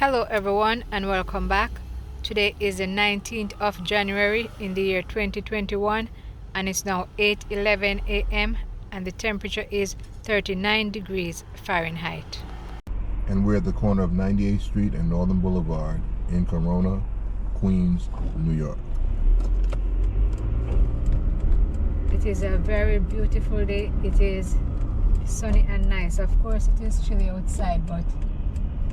Hello everyone and welcome back. Today is the 19th of January in the year 2021 and it's now 8:11 a.m. and the temperature is 39 degrees Fahrenheit. And we're at the corner of 98th Street and Northern Boulevard in Corona, Queens, New York. It is a very beautiful day. It is sunny and nice. Of course it is chilly outside, but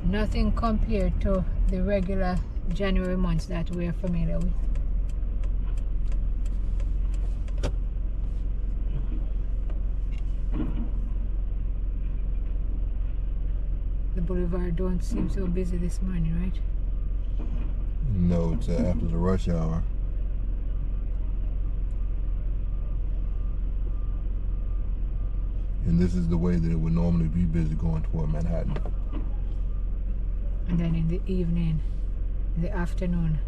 nothing compared to the regular January months that we are familiar with. The boulevard don't seem so busy this morning, right? No, it's after the rush hour. And this is the way that it would normally be busy going toward Manhattan. And then in the evening, in the afternoon,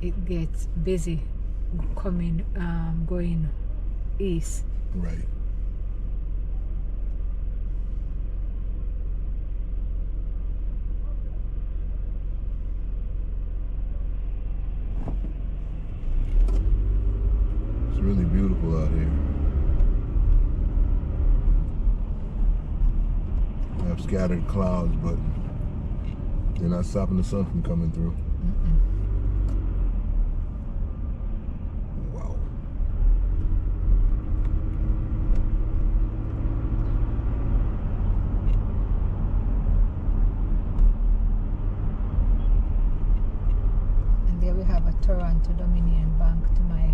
it gets busy going east. Right. It's really beautiful out here. We have scattered clouds, but they're not stopping the sun from coming through. Wow. And there we have a Toronto Dominion Bank to my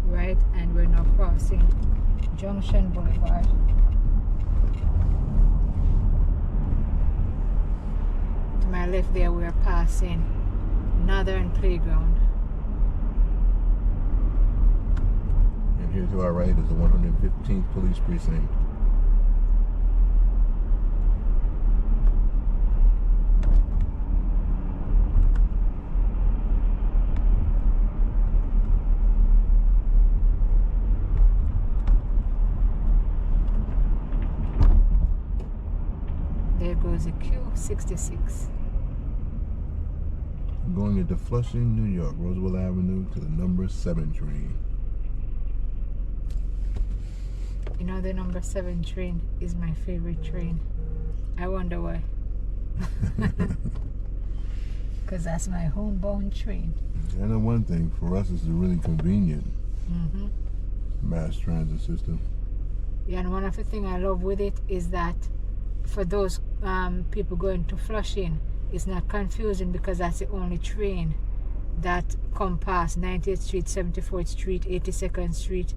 right, and we're now crossing Junction Boulevard. To my left there we are passing Northern Playground. And here to our right is the 115th Police Precinct. There goes the Q66. Going into Flushing, New York, Roosevelt Avenue to the number 7 train. You know, the number 7 train is my favorite train. I wonder why. Because that's my homebound train. I know one thing, for us it's a really convenient mass transit system. Yeah, and one of the things I love with it is that for those people going to Flushing, it's not confusing because that's the only train that come past 90th Street, 74th Street, 82nd Street,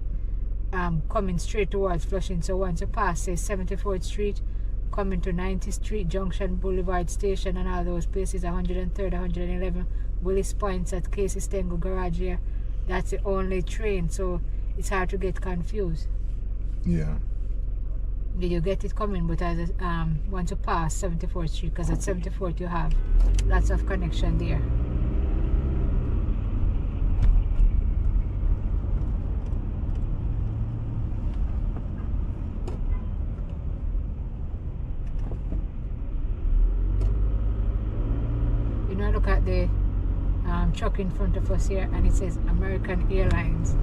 coming straight towards Flushing. So once you pass, say, 74th Street, coming to 90th Street, Junction Boulevard Station, and all those places, 103rd, 111, Willis Points at Casey Stengel Garage here, that's the only train. So it's hard to get confused. Yeah. You get it coming, but as once you pass 74th Street, because at 74th you have lots of connection there. You know, look at the truck in front of us here, and it says American Airlines.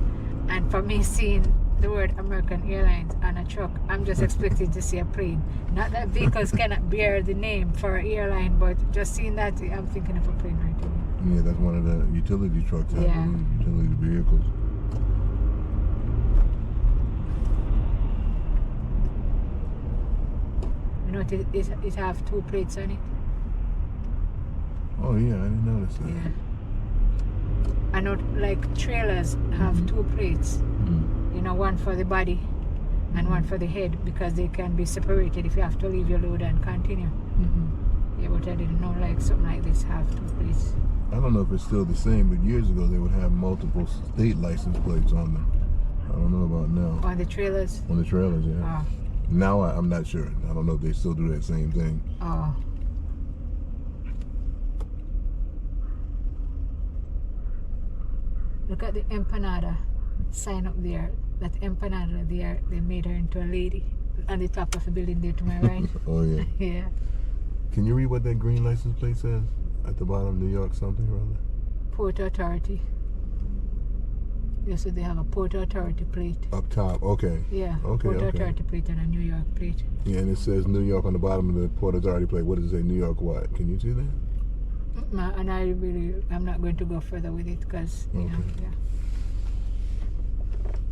And for me, seeing the word American Airlines on a truck, I'm just expecting to see a plane. Not that vehicles cannot bear the name for an airline, but just seeing that, I'm thinking of a plane right away. Yeah, that's one of the utility trucks, I Yeah. believe, utility vehicles. You know, it have 2 plates on it. Oh yeah, I didn't notice that. Yeah. I know, like trailers have 2 plates. Mm. You know, one for the body and one for the head, because they can be separated if you have to leave your load and continue. Yeah, but I didn't know like something like this have 2 plates. I don't know if it's still the same, but years ago they would have multiple state license plates on them. I don't know about now. On the trailers? On the trailers, yeah. Oh. Now I'm not sure. I don't know if they still do that same thing. Oh. Look at the empanada sign up there. That empanada there, they made her into a lady on the top of the building there to my right. Oh yeah. Yeah. Can you read what that green license plate says? At the bottom, New York something or other? Port Authority. Yes, so they have a Port Authority plate. Up top, okay. Yeah, Okay, Port okay. Authority plate and a New York plate. Yeah, and it says New York on the bottom of the Port Authority plate. What does it say? New York what? Can you see that? And I'm not going to go further with it because, you know, Okay. yeah.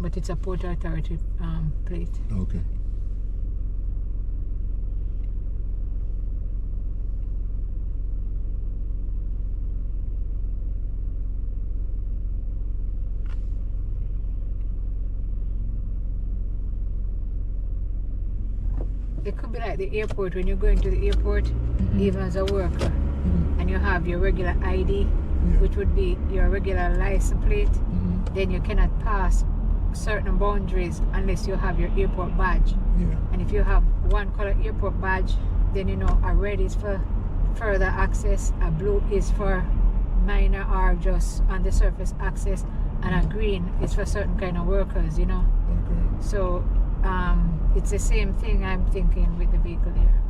But it's a Port Authority plate. Okay. It could be like the airport when you're going to the airport, even as a worker, and you have your regular ID, which would be your regular license plate, then you cannot pass certain boundaries unless you have your airport badge. Yeah. And if you have one color airport badge, then you know a red is for further access, a blue is for minor or just on the surface access, and a green is for certain kind of workers, you know. Okay. So it's the same thing I'm thinking with the vehicle there.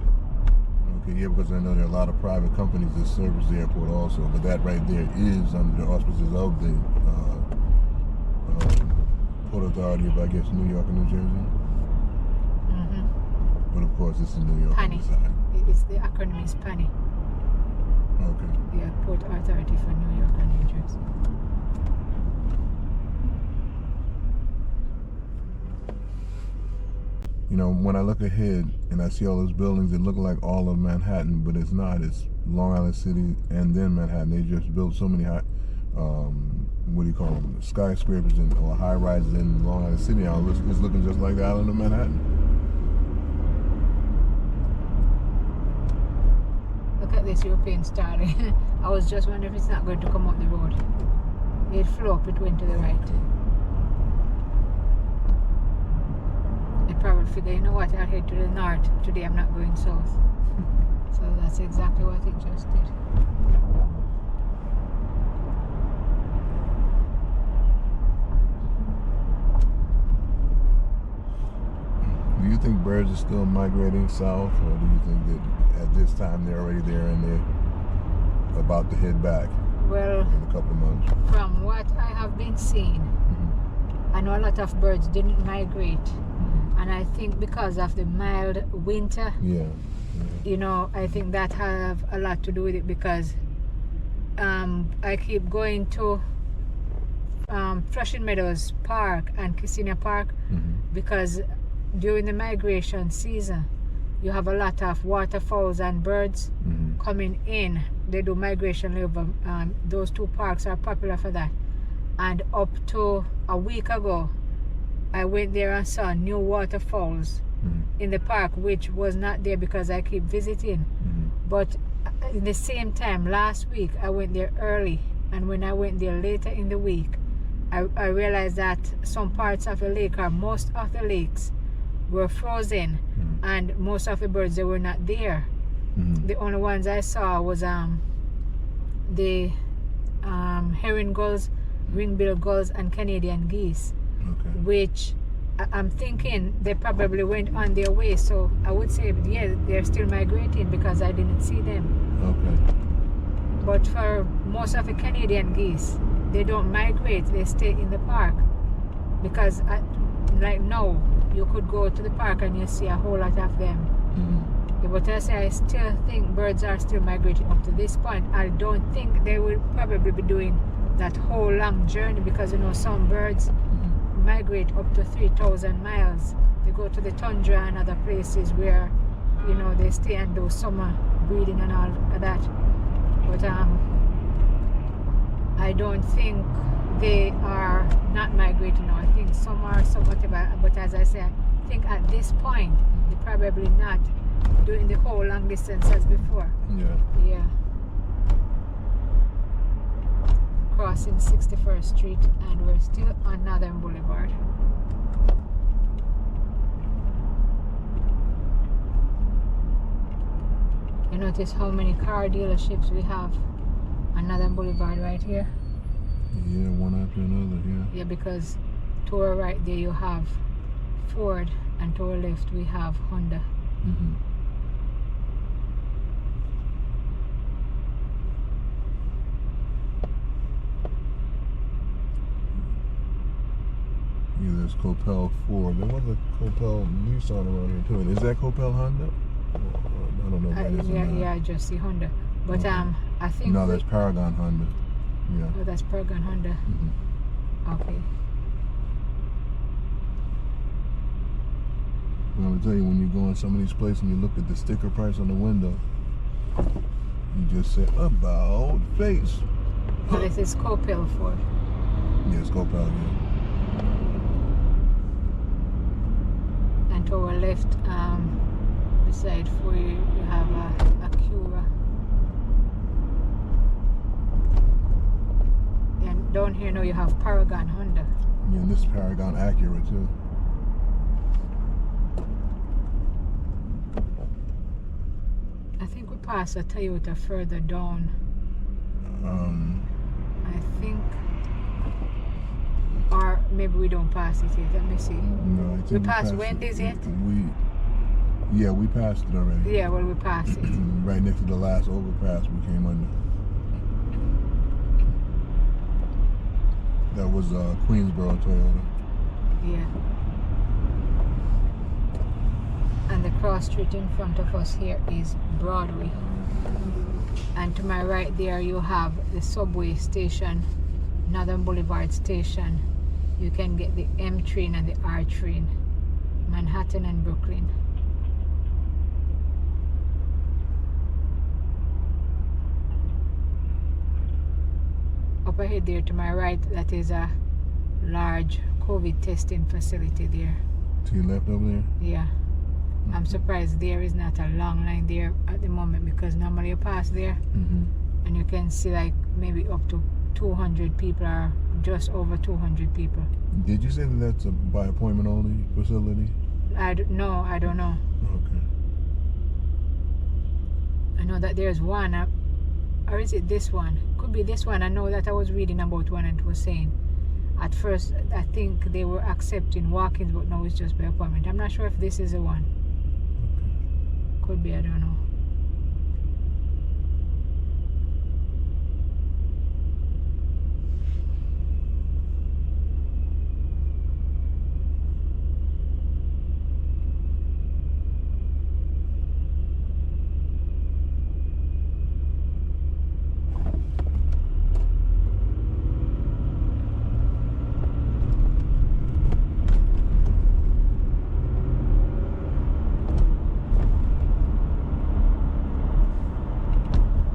Okay, yeah, because I know there are a lot of private companies that service the airport also, but that right there is under the auspices of the Port Authority of, I guess, New York and New Jersey. But of course, it's in New York on PANI. the side. It's the acronym is PANI. Okay. Yeah, Port Authority for New York and New Jersey. You know, when I look ahead and I see all those buildings, it look like all of Manhattan, but it's not. It's Long Island City and then Manhattan. They just built so many high, what do you call them, skyscrapers or high rises in Long Island City now. It's looking just like the island of Manhattan. Look at this European starting. I was just wondering if it's not going to come up the road. It flew up, it went to the right. I probably figure, you know what, I'll head to the north. Today I'm not going south. So that's exactly what it just did. Do you think birds are still migrating south, or do you think that at this time they're already there and they're about to head back Well, in a couple of months? from what I have been seeing, I know a lot of birds didn't migrate. And I think because of the mild winter, Yeah. you know, I think that have a lot to do with it because I keep going to Flushing Meadows Park and Kissimmee Park because during the migration season, you have a lot of waterfowls and birds coming in. They do migration over. Those two parks are popular for that. And up to a week ago, I went there and saw new waterfalls in the park, which was not there because I keep visiting. But in the same time, last week, I went there early. And when I went there later in the week, I realized that some parts of the lake, or most of the lakes, were frozen. And most of the birds, they were not there. The only ones I saw was the herring gulls, ring-billed gulls, and Canadian geese. Okay. Which I'm thinking they probably went on their way. So I would say, yeah, they're still migrating because I didn't see them. Okay. But for most of the Canadian geese, they don't migrate, they stay in the park. Because like now, you could go to the park and you see a whole lot of them. Yeah, but I say I still think birds are still migrating up to this point. I don't think they will probably be doing that whole long journey because, you know, some birds migrate up to 3,000 miles. They go to the tundra and other places where, you know, they stay and do summer breeding and all of that. But I don't think they are not migrating now. I think some are somewhat, but as I said, I think at this point they're probably not doing the whole long distance as before. Yeah. Yeah. Crossing 61st Street and we're still on Northern Boulevard. You notice how many car dealerships we have on Northern Boulevard right here? Yeah, one after another, yeah. Yeah, because to our right there you have Ford and to our left we have Honda. This Copel Ford. There was a Copel Nissan around here too. Is that Copel Honda? I don't know if that is or not. Yeah, I just see Honda. But Okay. I think No, that's Paragon Honda. Yeah. oh, that's Paragon Honda. Mhm. Okay. I'm gonna tell you, when you go in some of these places and you look at the sticker price on the window, you just say about face. So this is Copel Ford. Yes, Copel. Yeah. And to our left, beside Ford, you have a Acura. And down here now you have Paragon Honda. Yeah, and this is Paragon Acura too. I think we passed a Toyota further down. I think, or maybe we don't pass it yet. Let me see. No, I think We passed Wendy's it. yet? Yeah, we passed it already. Yeah, well, we passed it. Right next to the last overpass we came under. That was Queensboro Toyota. Yeah. And the cross street in front of us here is Broadway. And to my right there you have the subway station, Northern Boulevard station. You can get the M train and the R train, Manhattan and Brooklyn. Up ahead there to my right, that is a large COVID testing facility there. To your left over there? Yeah. I'm surprised there is not a long line there at the moment, because normally you pass there Mm-hmm. and you can see like maybe up to 200 people or just over 200 people. Did you say that that's a by appointment only facility? No, I don't know. Okay. I know that there's one, or is it this one? Could be this one. I know that I was reading about one and it was saying at first I think they were accepting walk-ins, but now it's just by appointment. I'm not sure if this is the one. Could be, I don't know.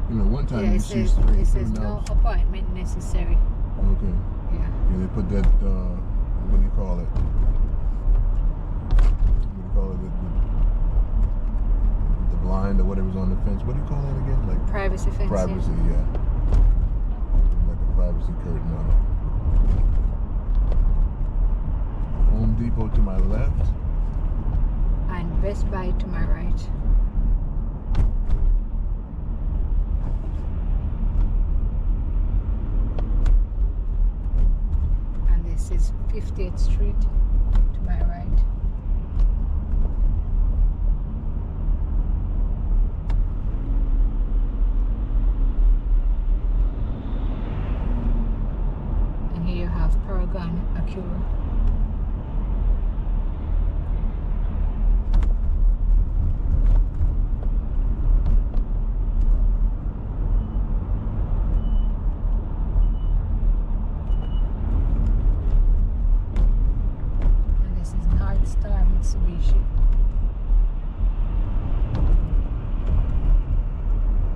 One time Yeah, you it see says, straight it through says no now. appointment necessary. Okay. Yeah. Yeah, they put that, what do you call it? What do you call it? The blind or whatever's on the fence. What do you call that again? Like Privacy fencing. privacy, yeah. Like a privacy curtain on it. Home Depot to my left. And Best Buy to my right. And this is 50th Street to my right. And here you have Paragon Acura. And this is North Star Mitsubishi.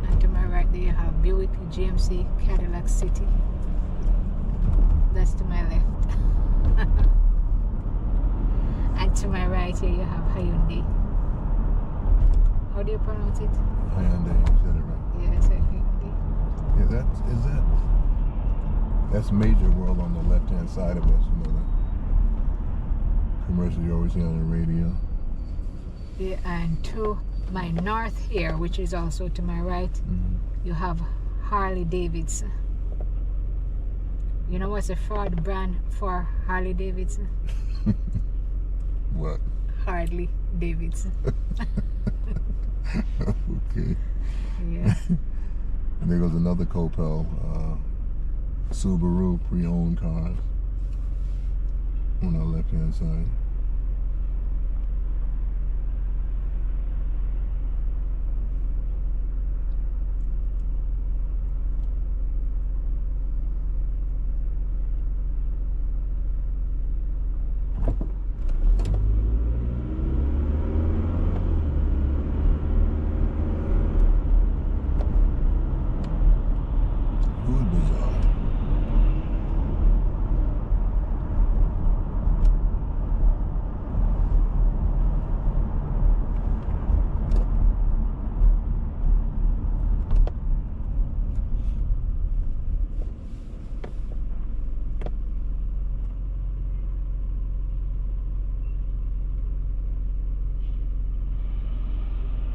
And to my right there you have Buick GMC Cadillac City. That's to my left. And to my right here you have Hyundai. How do you pronounce it? Hyundai, you said it right. Yeah, it's a Hyundai. Yeah, that's Major World on the left hand side of us, you know that commercial you always hear on the radio. Yeah, and to my north here, which is also to my right, you have Harley Davidson. You know what's a fraud brand for Harley Davidson? What? Harley Davidson. Okay. Yeah. And there goes another Copel, Subaru pre-owned cars. On the left hand side. Food bazaar.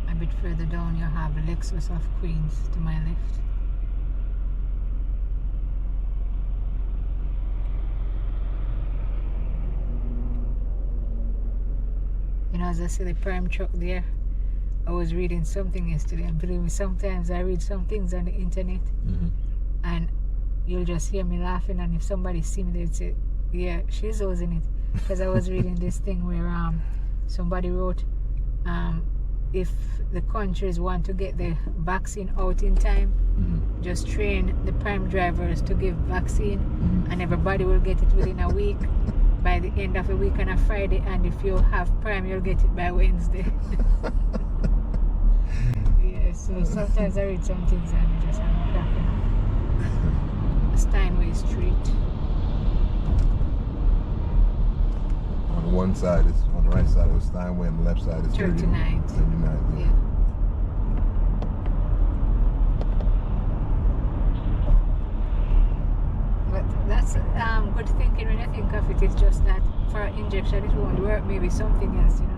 A bit further down, you have Lexus of Queens to my left. You know, as I see the prime truck there, I was reading something yesterday, and believe me, sometimes I read some things on the internet, and you'll just hear me laughing, and if somebody see me, they'd say, yeah, she's using it. Because I was reading this thing where somebody wrote, if the countries want to get the vaccine out in time, just train the prime drivers to give vaccine, and everybody will get it within a week, by the end of the week on a Friday, and if you have prime, you'll get it by Wednesday. Yeah, so sometimes I read some things and I just have cracking up. Steinway Street. On one side, it's on the right side it was Steinway, and the left side is 39. 39. Yeah. But that's good thinking when I think of it. It's just that for injection it won't work. Maybe something else, you know.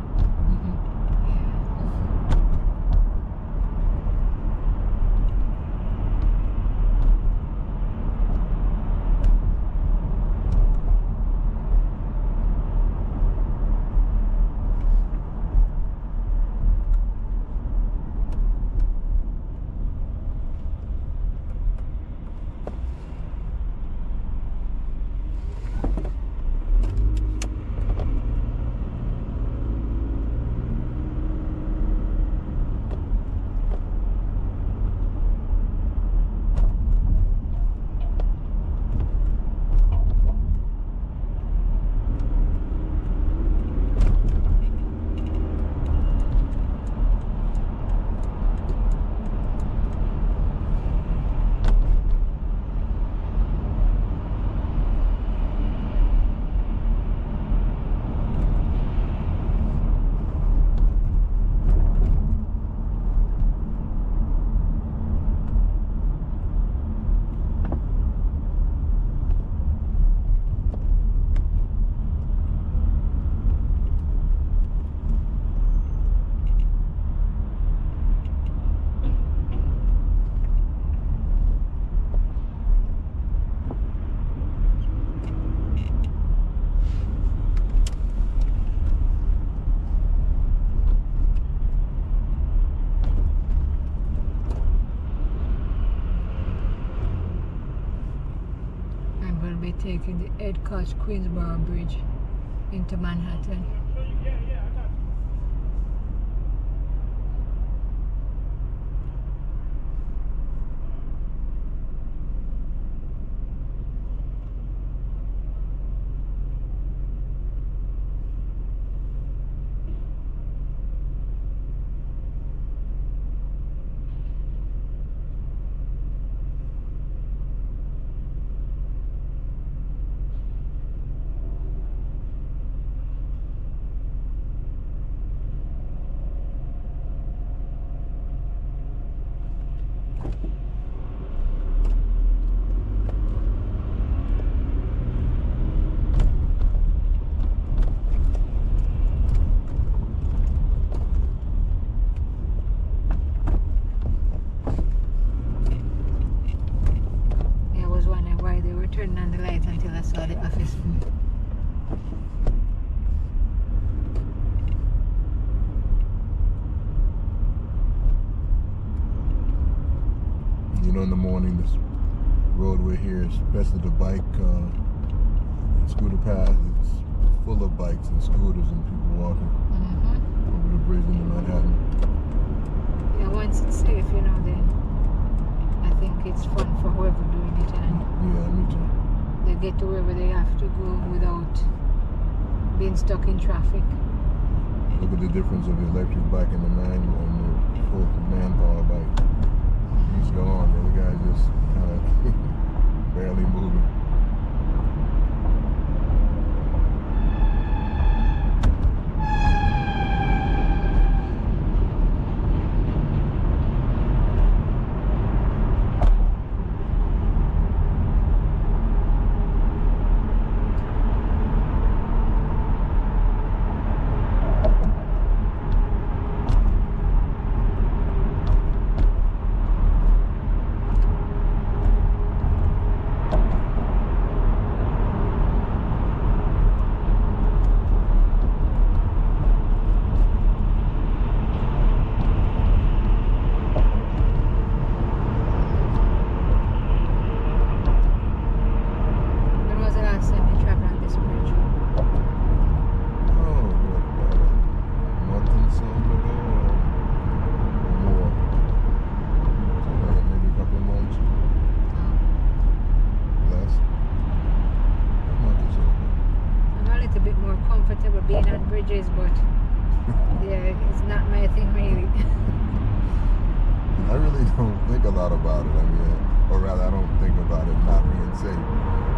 Taking the Ed Koch Queensboro Bridge into Manhattan. Turning on the light until I saw the office. You know, in the morning, this roadway here, especially the bike and scooter path, it's full of bikes and scooters and people walking over the bridge into Manhattan. Yeah, once it's safe, you know, then I think it's fun for whoever doing it, and Yeah, me too. they get to wherever they have to go without being stuck in traffic. Look at the difference of the electric bike and the manual and the full manpower bike. He's gone. The other guy's just kind of barely moving. When was the last time you traveled on this bridge? Oh, what, about a month and something ago or more? Something like maybe a couple of months. Less. A month or so ago. I'm a little bit more comfortable being on bridges, but yeah, it's not my thing really. I really don't think a lot about it. I mean, or rather, I don't think about it not being safe.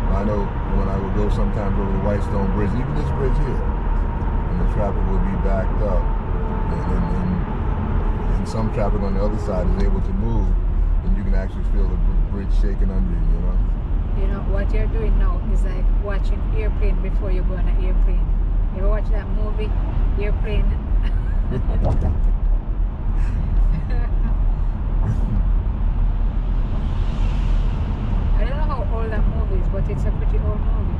I know when I would go sometimes over the Whitestone Bridge, even this bridge here, and the traffic would be backed up, and some traffic on the other side is able to move, and you can actually feel the bridge shaking under you, you know? You know, what you're doing now is like watching airplane before you go on an airplane. You ever watch that movie, Airplane? I don't know how old that movie is, but it's a pretty old movie.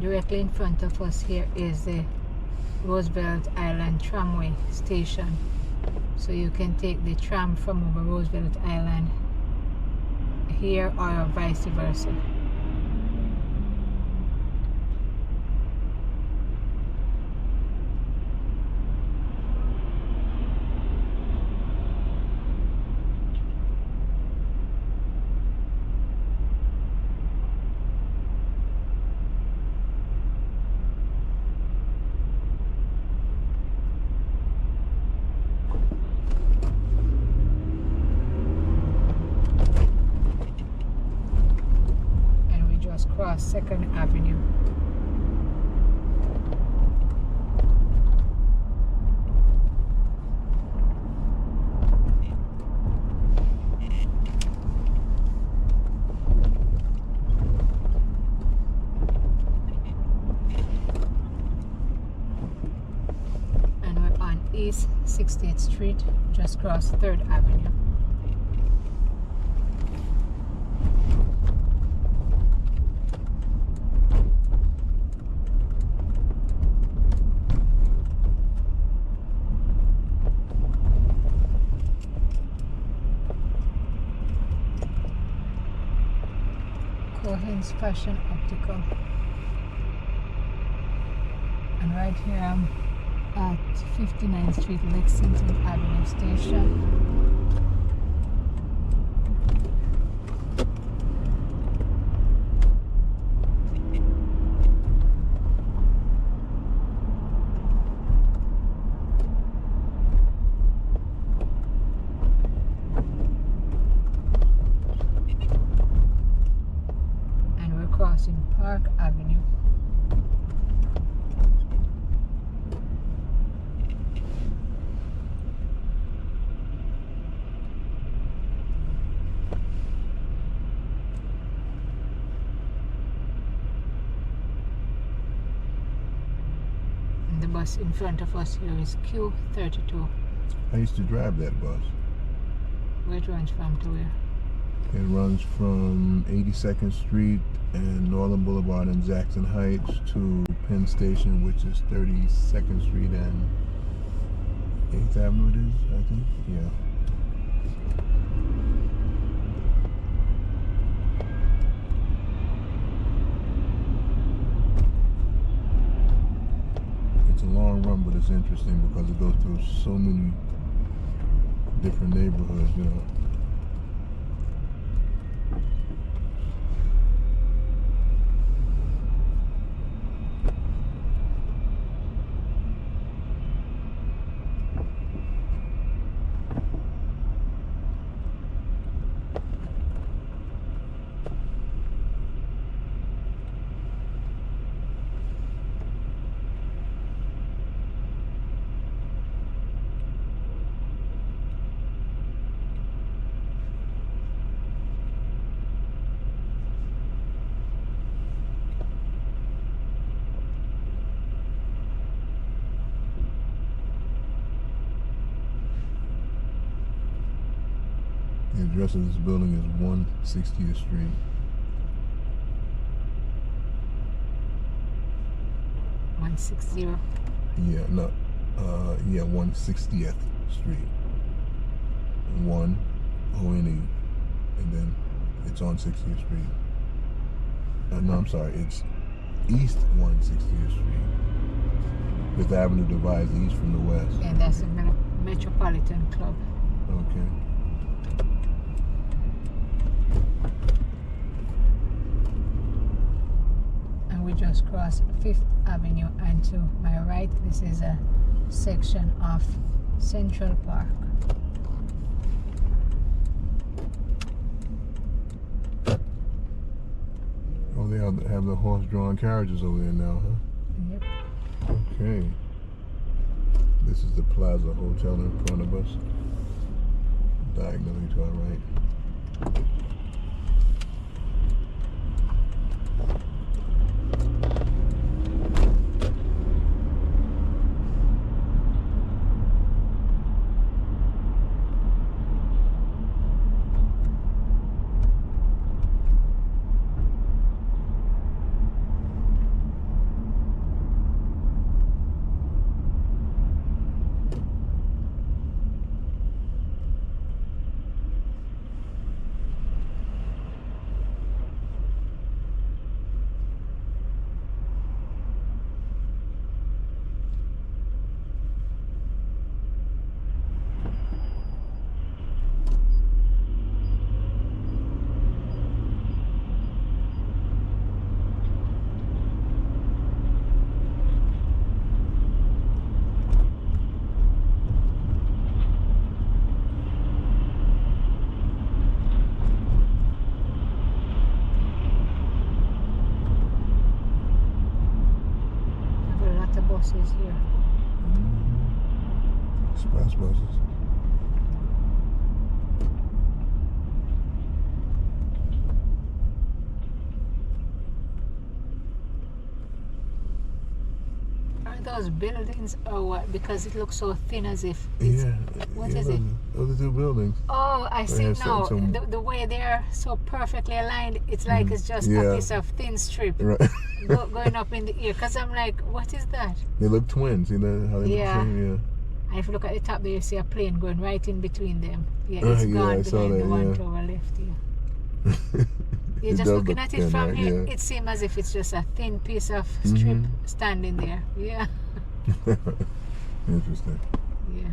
Directly in front of us here is the Roosevelt Island Tramway station. So you can take the tram from over Roosevelt Island here or vice versa. Cross 2nd Avenue. And we're on East 68th Street, just cross 3rd Avenue. Cohen's Fashion Optical. And right here I'm at 59th Street, Lexington Avenue Station. Crossing Park Avenue. bus in front of us here is Q32. I used to drive that bus. Where it runs from to where? It runs from 82nd Street and Northern Boulevard in Jackson Heights to Penn Station, which is 32nd Street and 8th Avenue it is, I think. Yeah. It's a long run, but it's interesting because it goes through so many different neighborhoods, you know. The address of this building is 160th Street. 160. Yeah, no. Yeah, 160th Street. 1-O-N-E. And then it's on 60th Street. No, I'm sorry. It's East 160th Street. Fifth Avenue divides the east from the west. Yeah, that's the Metropolitan Club. Okay. And we just crossed Fifth Avenue, and to my right, this is a section of Central Park. Oh, they have the horse-drawn carriages over there now, huh? Yep. Okay. This is the Plaza Hotel in front of us. Diagonally to our right. Buses here. Express buses. Are those buildings or what? Because it looks so thin, as if it's, Yeah. what yeah, is it? Those are two buildings. Oh, I see have now. some- The way they're so perfectly aligned, it's like it's just a Yeah. piece of thin strip Right. going up in the air. Because I'm like, what is that? They look twins. You know how they Yeah. look the same? And if you look at the top there, you see a plane going right in between them. Yeah, Yeah. it's Yeah, gone I saw behind that, the one yeah. to our left here. You're It just does looking look at it thin, from right? here, Yeah. it seems as if it's just a thin piece of strip Mhm. standing there. Yeah, Interesting. yeah.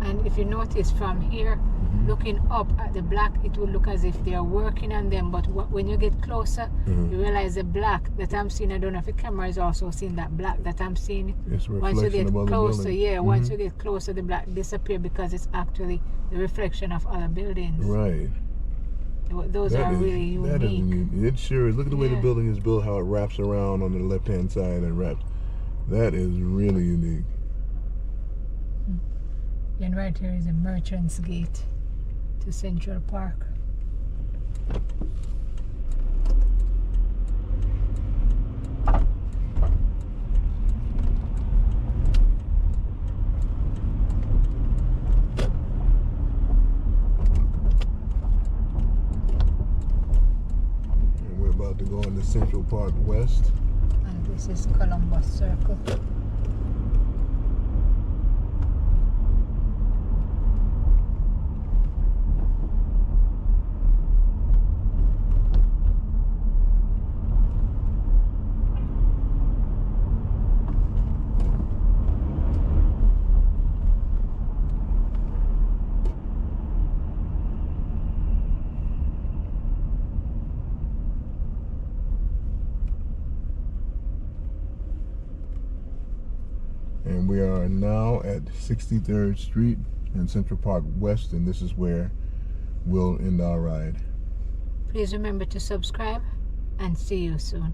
And if you notice from here, looking up at the black, it will look as if they are working on them. But when you get closer, Mhm. you realize the black that I'm seeing, I don't know if the camera is also seeing that black that I'm seeing. It's a Once you reflection get of other closer, buildings. yeah, once Mhm. you get closer, the black disappear because it's actually the reflection of other buildings. Right. Those That are is- really That is unique. unique. It sure is. Look at the way the Yeah. building is built, how it wraps around on the left-hand side and wraps. That is really unique. And right here is a Merchants Gate to Central Park. And we're about to go into Central Park West. And this is Columbus Circle. And we are now at 63rd Street in Central Park West, and this is where we'll end our ride. Please remember to subscribe and see you soon.